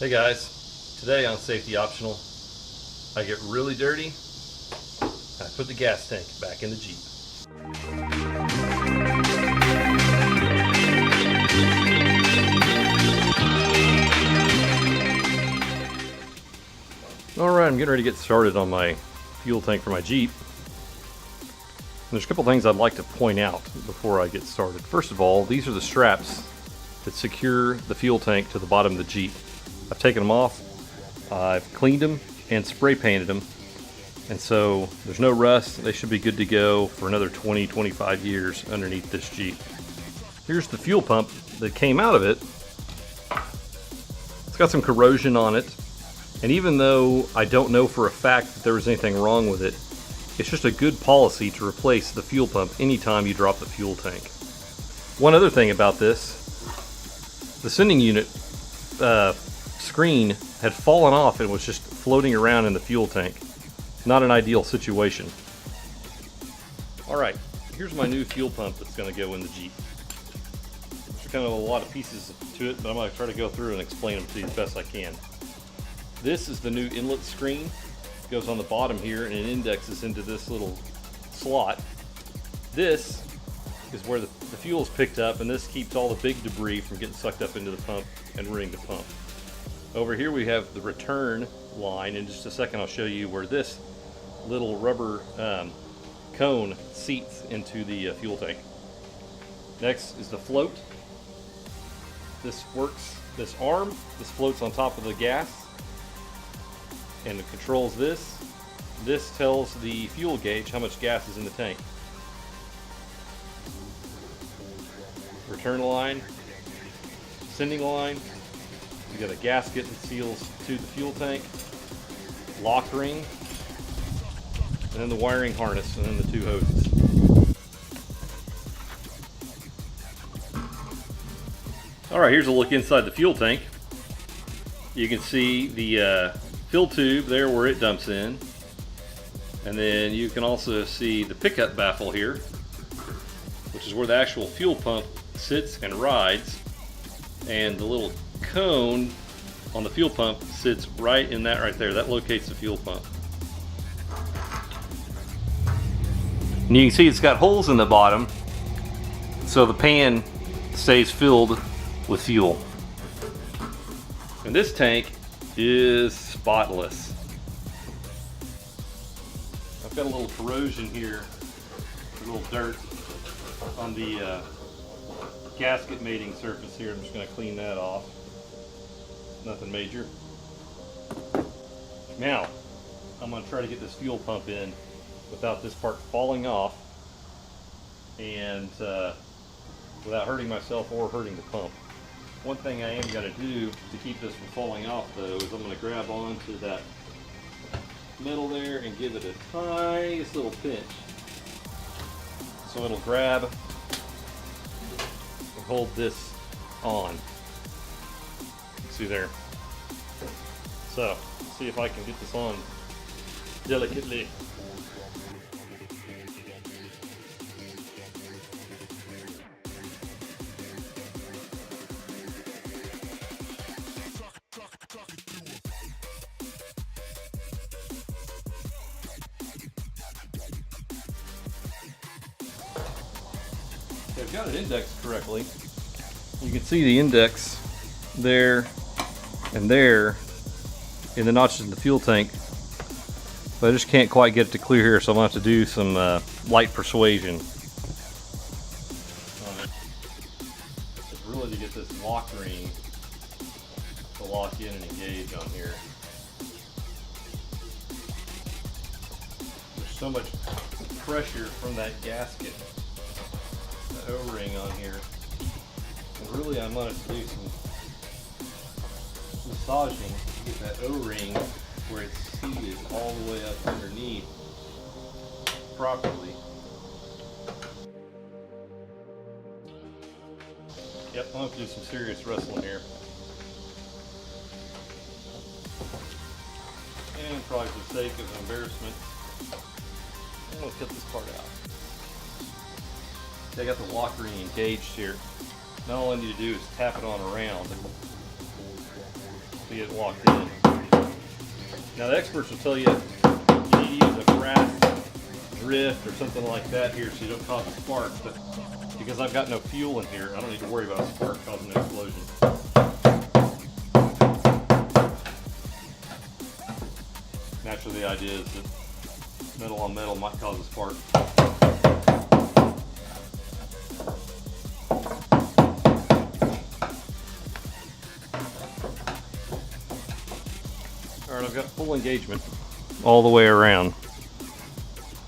Hey guys, today on Safety Optional, I get really dirty and I put the gas tank back in the Jeep. Alright, I'm getting ready to get started on my fuel tank for my Jeep. And there's a couple things I'd like to point out before I get started. First of all, these are the straps that secure the fuel tank to the bottom of the Jeep. I've taken them off, I've cleaned them and spray painted them, and so there's no rust. They should be good to go for another 20-25 years underneath this Jeep. Here's the fuel pump that came out of it. It's got some corrosion on it, and even though I don't know for a fact that there was anything wrong with it, it's just a good policy to replace the fuel pump anytime you drop the fuel tank. One other thing about this, the sending unit screen had fallen off and was just floating around in the fuel tank. Not an ideal situation. Alright, here's my new fuel pump that's going to go in the Jeep. There's kind of a lot of pieces to it, but I'm going to try to go through and explain them to you as best I can. This is the new inlet screen. It goes on the bottom here and it indexes into this little slot. This is where the fuel is picked up, and this keeps all the big debris from getting sucked up into the pump and ruining the pump. Over here we have the return line. In just a second I'll show you where this little rubber cone seats into the fuel tank. Next is the float. This works, this arm, this floats on top of the gas and it controls this. This tells the fuel gauge how much gas is in the tank. Return line, sending line. You got a gasket that seals to the fuel tank, lock ring, and then the wiring harness, and then the two hoses. Alright, here's a look inside the fuel tank. You can see the fill tube there where it dumps in, and then you can also see the pickup baffle here, which is where the actual fuel pump sits and rides, and the little cone on the fuel pump sits right in that right there. That locates the fuel pump. And you can see it's got holes in the bottom so the pan stays filled with fuel. And this tank is spotless. I've got a little corrosion here, a little dirt on the gasket mating surface here. I'm just going to clean that off. Nothing major. Now, I'm going to try to get this fuel pump in without this part falling off and without hurting myself or hurting the pump. One thing I am going to do to keep this from falling off though is I'm going to grab onto that metal there and give it a tiniest little pinch so it'll grab and hold this on. See there. So, see if I can get this on delicately. Okay, I've got it indexed correctly. You can see the index there and there in the notches in the fuel tank, but I just can't quite get it to clear here, so I'm going to have to do some light persuasion on it. It's really to get this lock ring to lock in and engage on here. There's so much pressure from that gasket, the O-ring on here, and really I want to do some massaging to get that O-ring where it's seated all the way up underneath properly. Yep, I'm going to have to do some serious wrestling here. And probably for the sake of embarrassment, I'm going to cut this part out. I got the lock ring engaged here. Now all I need to do is tap it on around. to get it locked in. Now the experts will tell you need to use a brass drift or something like that here so you don't cause a spark, but because I've got no fuel in here, I don't need to worry about a spark causing an explosion. Naturally, the idea is that metal on metal might cause a spark. Alright, I've got full engagement all the way around.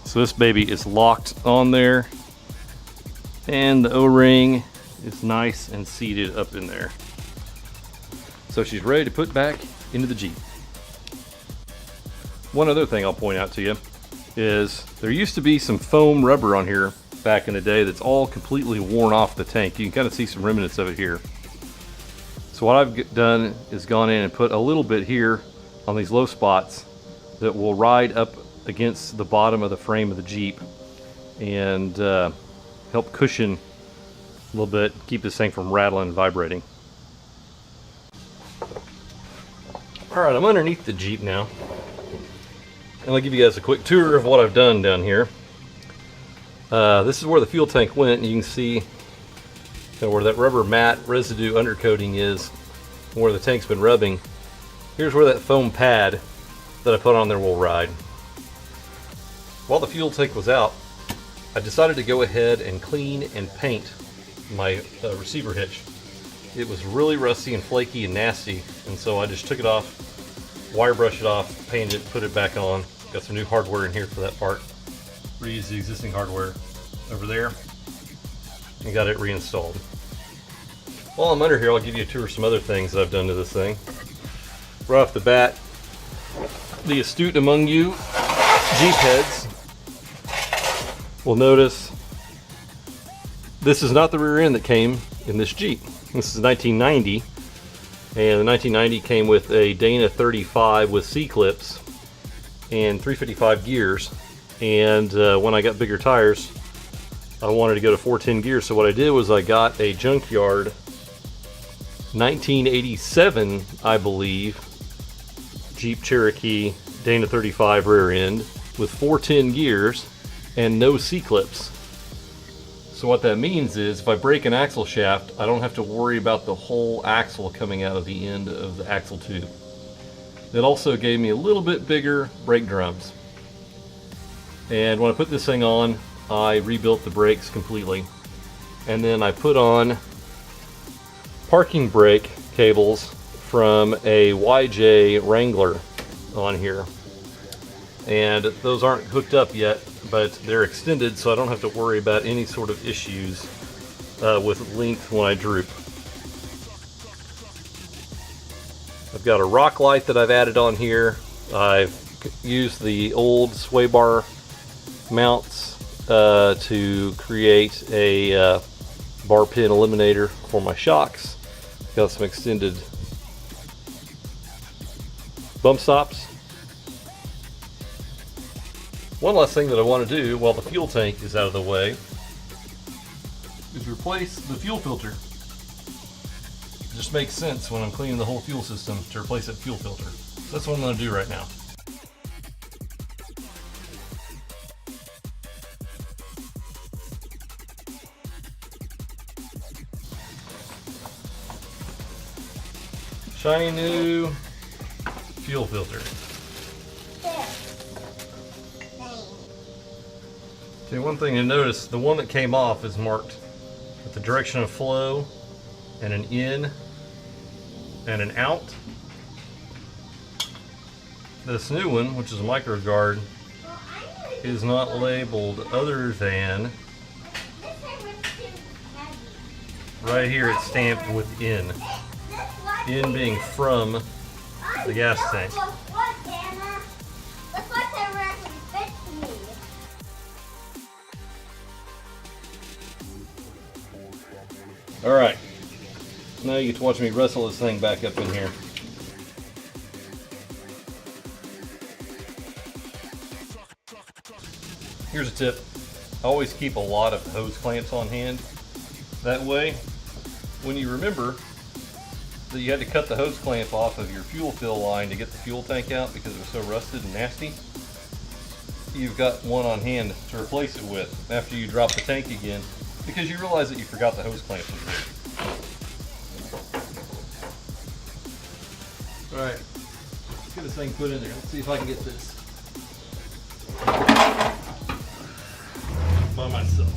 So this baby is locked on there, and the O-ring is nice and seated up in there. So she's ready to put back into the Jeep. One other thing I'll point out to you is there used to be some foam rubber on here back in the day that's all completely worn off the tank. You can kind of see some remnants of it here. So what I've done is gone in and put a little bit here on these low spots that will ride up against the bottom of the frame of the Jeep and help cushion a little bit, keep this thing from rattling and vibrating. Alright, I'm underneath the Jeep now. And I'll give you guys a quick tour of what I've done down here. This is where the fuel tank went, and you can see kind of where that rubber matte residue undercoating is, where the tank's been rubbing. Here's where that foam pad that I put on there will ride. While the fuel tank was out, I decided to go ahead and clean and paint my receiver hitch. It was really rusty and flaky and nasty, and so I just took it off, wire brushed it off, painted it, put it back on. Got some new hardware in here for that part. Reused the existing hardware over there and got it reinstalled. While I'm under here, I'll give you a tour of some other things that I've done to this thing. Right off the bat, the astute among you Jeep heads will notice this is not the rear end that came in this Jeep. This is 1990, and the 1990 came with a Dana 35 with C-clips and 355 gears, and when I got bigger tires I wanted to go to 410 gears, so what I did was I got a junkyard 1987, I believe, Jeep Cherokee Dana 35 rear end with 410 gears and no C-clips. So what that means is if I break an axle shaft, I don't have to worry about the whole axle coming out of the end of the axle tube. It also gave me a little bit bigger brake drums. And when I put this thing on, I rebuilt the brakes completely. And then I put on parking brake cables from a YJ Wrangler on here. And those aren't hooked up yet, but they're extended, so I don't have to worry about any sort of issues with length when I droop. I've got a rock light that I've added on here. I've used the old sway bar mounts to create a bar pin eliminator for my shocks. Got some extended bump stops. One last thing that I want to do while the fuel tank is out of the way is replace the fuel filter. It just makes sense when I'm cleaning the whole fuel system to replace that fuel filter. So that's what I'm going to do right now. Shiny new fuel filter. Okay, one thing to notice, the one that came off is marked with the direction of flow and an in and an out. This new one, which is a micro guard, is not labeled other than right here. It's stamped with in. In being from the gas tank. Alright, now you get to watch me wrestle this thing back up in here. Here's a tip. Always keep a lot of hose clamps on hand. That way, when you remember that you had to cut the hose clamp off of your fuel fill line to get the fuel tank out because it was so rusted and nasty. You've got one on hand to replace it with after you drop the tank again, because you realize that you forgot the hose clamp was there. Alright, let's get this thing put in there. Let's see if I can get this by myself.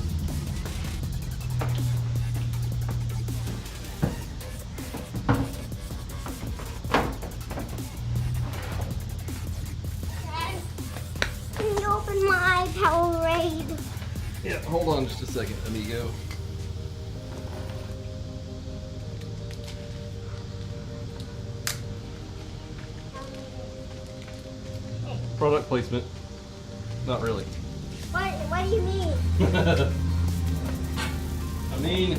Can you open my Powerade? Yeah, hold on just a second, amigo. Product placement. Not really. What do you mean? I mean,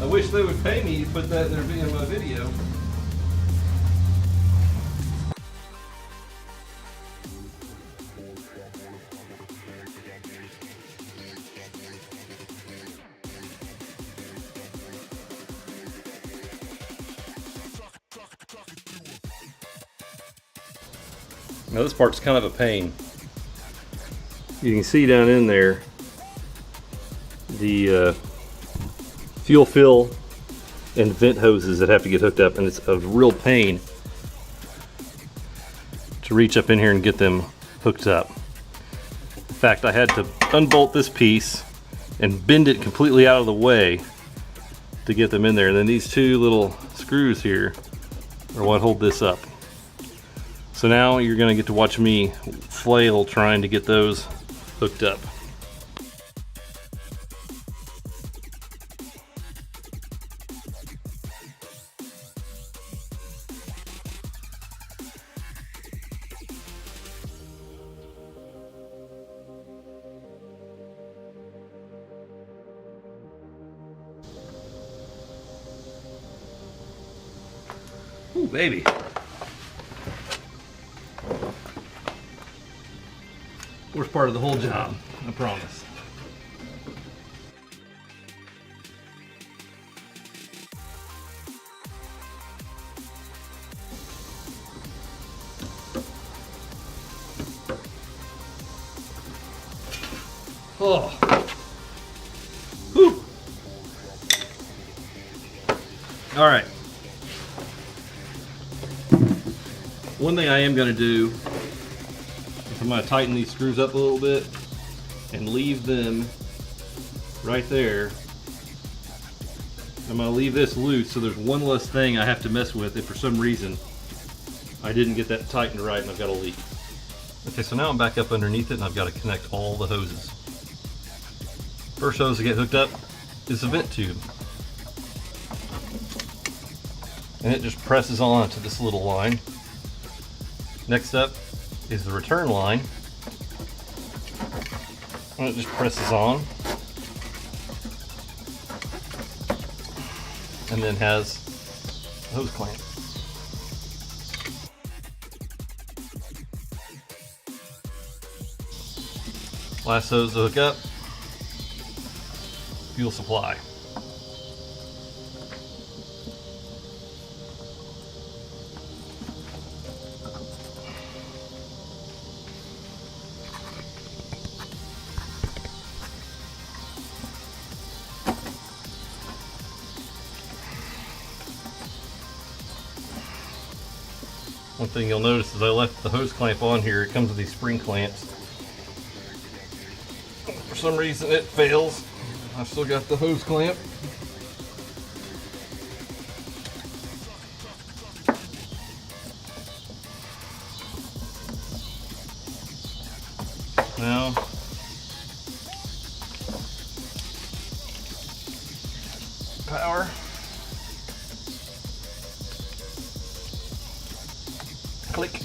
I wish they would pay me to put that in my video. Now this part's kind of a pain. You can see down in there the fuel fill and vent hoses that have to get hooked up, and it's a real pain to reach up in here and get them hooked up. In fact, I had to unbolt this piece and bend it completely out of the way to get them in there, and then these two little screws here are what hold this up. So now you're going to get to watch me flail trying to get those hooked up. Ooh, baby. Worst part of the whole job, I promise. Oh. Whew. All right. One thing I am going to do, I'm going to tighten these screws up a little bit and leave them right there. I'm going to leave this loose so there's one less thing I have to mess with if for some reason I didn't get that tightened right and I've got a leak. Okay, so now I'm back up underneath it and I've got to connect all the hoses. First hose to get hooked up is the vent tube. And it just presses on to this little line. Next up is the return line, and it just presses on and then has a hose clamp. Last hose to hook up, fuel supply. One thing you'll notice is I left the hose clamp on here. It comes with these spring clamps. For some reason it fails. I've still got the hose clamp. Now, power. Click.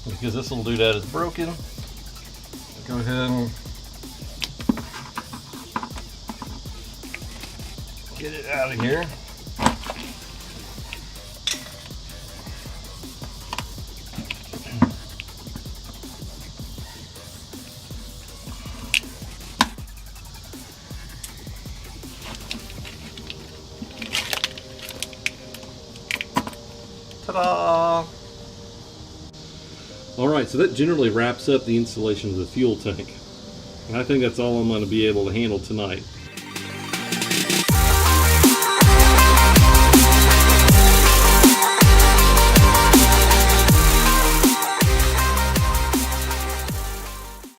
Because this little doodad is broken, go ahead and get it out of here. Ta-da! Alright, so that generally wraps up the installation of the fuel tank. And I think that's all I'm going to be able to handle tonight.